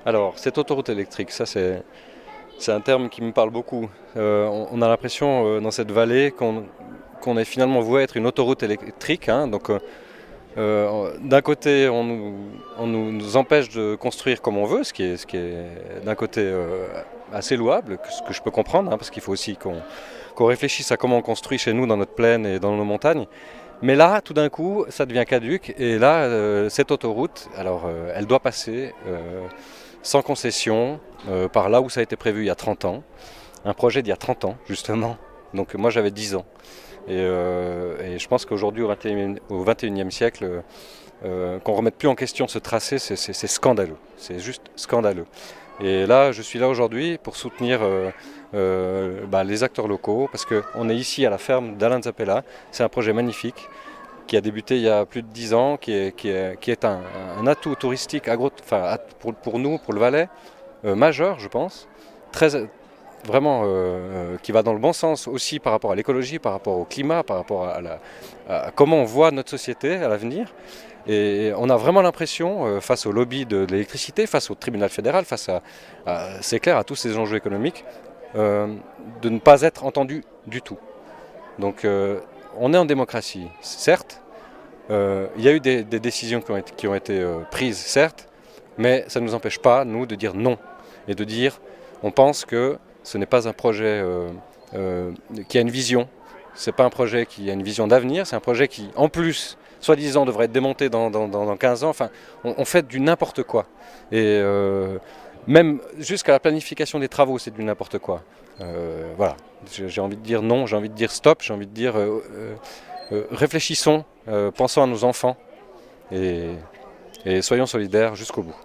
Alors, cette autoroute électrique, ça c'est un terme qui me parle beaucoup. On a l'impression dans cette vallée qu'on est finalement voué être une autoroute électrique, hein. D'un côté, nous empêche de construire comme on veut, ce qui est d'un côté assez louable, ce que je peux comprendre, hein, parce qu'il faut aussi qu'on réfléchisse à comment on construit chez nous, dans notre plaine et dans nos montagnes. Mais là, tout d'un coup, ça devient caduque, et là, cette autoroute, alors, elle doit passer sans concession, par là où ça a été prévu il y a 30 ans. Un projet d'il y a 30 ans, justement. Donc moi j'avais 10 ans. Et je pense qu'aujourd'hui, au 21e siècle, qu'on ne remette plus en question ce tracé, c'est scandaleux. C'est juste scandaleux. Et là, je suis là aujourd'hui pour soutenir les acteurs locaux, parce qu'on est ici à la ferme d'Alain Zappella. C'est un projet magnifique qui a débuté il y a plus de 10 ans, qui est un atout touristique pour nous, pour le Valais, majeur, je pense, très, vraiment qui va dans le bon sens aussi par rapport à l'écologie, par rapport au climat, par rapport à comment on voit notre société à l'avenir. Et on a vraiment l'impression, face au lobby de l'électricité, face au tribunal fédéral, c'est clair, à tous ces enjeux économiques, de ne pas être entendu du tout. Donc on est en démocratie, certes. Il y a eu des décisions qui ont été prises, certes, mais ça ne nous empêche pas, nous, de dire non. Et de dire, on pense que ce n'est pas un projet qui a une vision. Ce n'est pas un projet qui a une vision d'avenir, c'est un projet qui, en plus, soi-disant, devrait être démonté dans 15 ans. Enfin, on fait du n'importe quoi. Et même jusqu'à la planification des travaux, c'est du n'importe quoi. Voilà, j'ai envie de dire non, j'ai envie de dire stop, j'ai envie de dire réfléchissons, pensons à nos enfants et soyons solidaires jusqu'au bout.